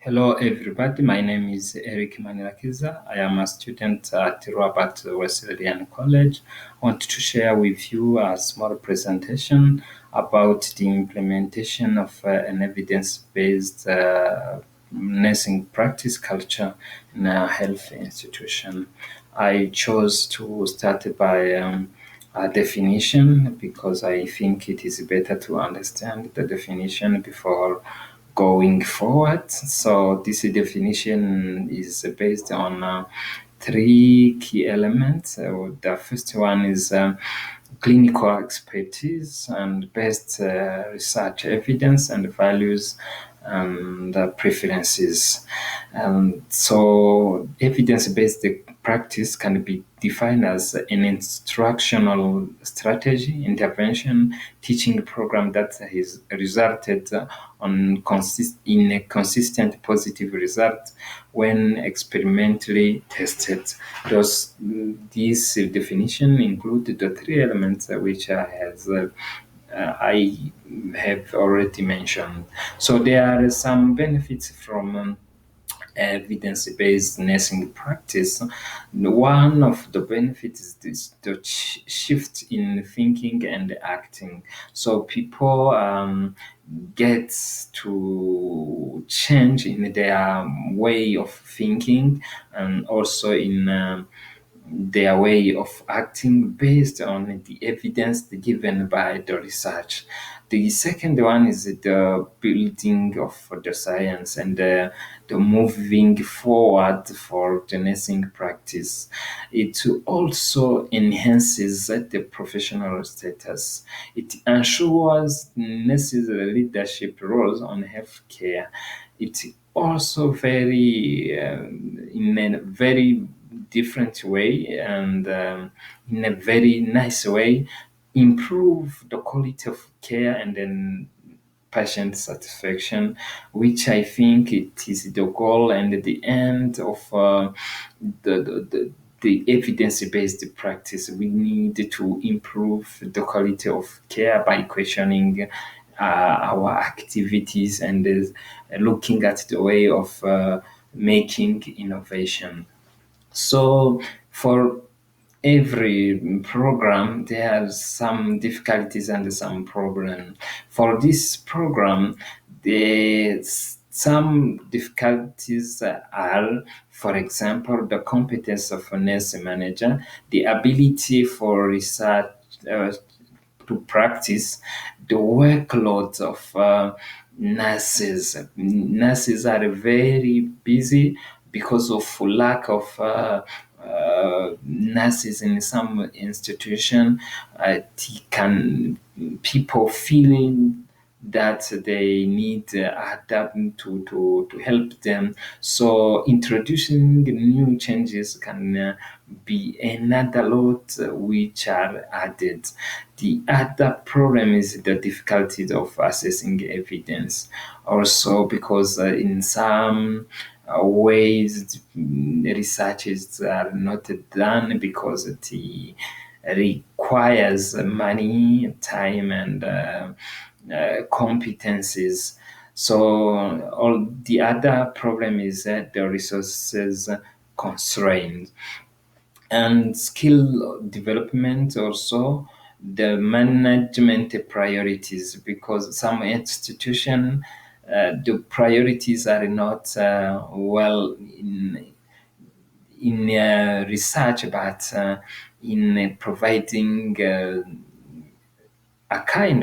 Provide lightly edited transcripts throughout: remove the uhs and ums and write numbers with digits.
Hello, everybody. My name is Eric Manilakiza. I am a student at Robert Wesleyan College. I want to share with you a small presentation about the implementation of an evidence-based nursing practice culture in a health institution. I chose to start by a definition because I think it is better to understand the definition before going forward. So this definition is based on three key elements. The first one is clinical expertise and best research evidence and values and preferences. So evidence-based practice can be defined as an instructional strategy, intervention, teaching program that has resulted in a consistent positive result when experimentally tested. This definition include the three elements I have already mentioned. So there are some benefits from evidence-based nursing practice. One of the benefits is the shift in thinking and acting. So people get to change in their way of thinking and also in their way of acting based on the evidence given by the research. The second one is the building of the science and the moving forward for the nursing practice. It also enhances the professional status. It ensures nurses' leadership roles on healthcare. It also in a very different way and in a very nice way improve the quality of care and then patient satisfaction, which I think it is the goal and the end of the, the, the the evidence-based practice. We need to improve the quality of care by questioning our activities and looking at the way of making innovation. So for every program, there are some difficulties and some problem. For this program, some difficulties are, for example, the competence of a nurse manager, the ability for research uh, to practice, the workload of nurses. Nurses are very busy because of lack of nurses in some institution. Can people feel that they need adapt to help them. So introducing new changes can be another load which are added. The other problem is the difficulty of assessing evidence. Also, because in some ways researches are not done because it requires money, time, and competencies. So all the other problem is that the resources constrained and skill development also the management priorities because some institution the priorities are not well in research but in providing a kind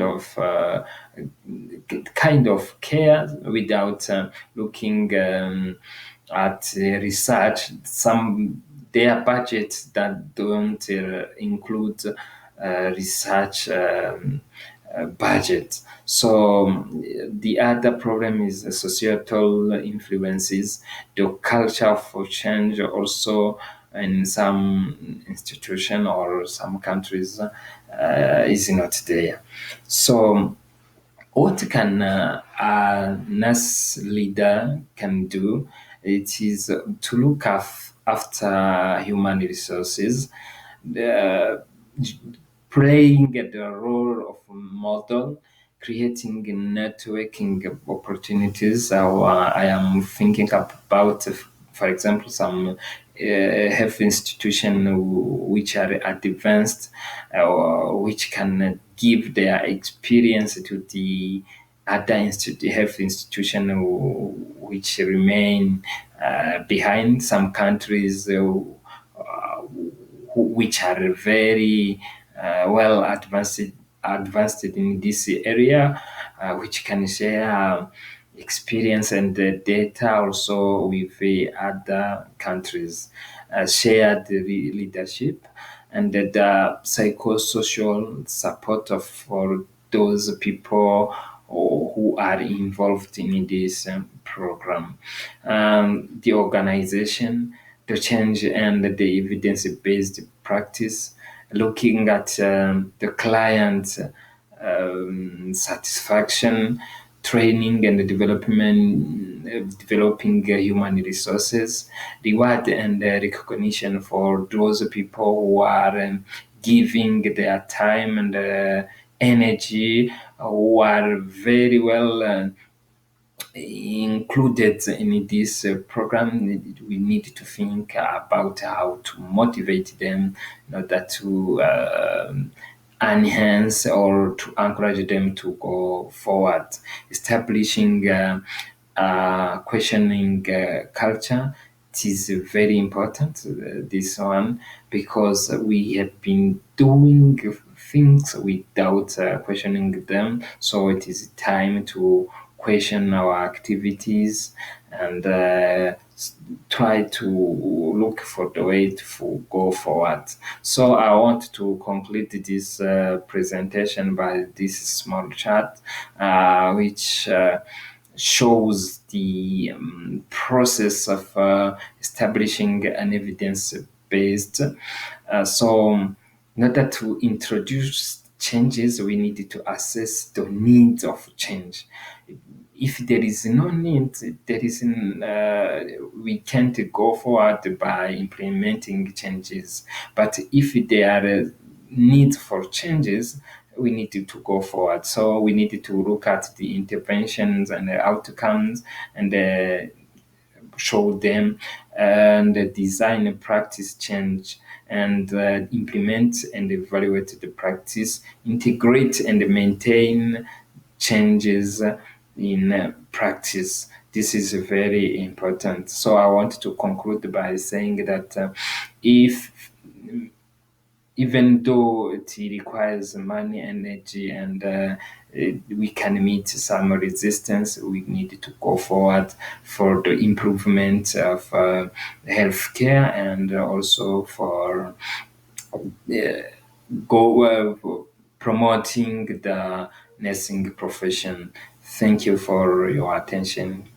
of care without looking at research. Some their budgets that don't include research budget. So the other problem is the societal influences, the culture for change also in some institution or some countries is not there. So what can a nurse leader can do? It is to look after human resources, the, playing the role of model, creating networking opportunities. I am thinking about, for example, some health institution which are advanced, which can give their experience to the other health institution which remain behind. Some countries which are very well advanced in this area, which can share experience and data also with the other countries, shared leadership, and the psychosocial support for those people who are involved in this program. The organization, the change, and the evidence-based practice, looking at the client satisfaction, training and development, developing human resources, reward and recognition for those people who are giving their time and energy, who are very well included in this program. We need to think about how to motivate them in order to enhance or to encourage them to go forward. Establishing questioning culture, it is very important, this one, because we have been doing things without questioning them. So it is time to question our activities and try to look for the way to go forward. So I want to conclude this presentation by this small chart, which shows the process of establishing an evidence based. So, in order to introduce changes, we need to assess the needs of change. If there is no need, we can't go forward by implementing changes. But if there are needs for changes, we need to go forward. So we need to look at the interventions and the outcomes and show them and design a practice change and implement and evaluate the practice, integrate and maintain changes in practice. This is very important. So I want to conclude by saying that if even though it requires money, energy, and we can meet some resistance, we need to go forward for the improvement of healthcare and also for go promoting the nursing profession. Thank you for your attention.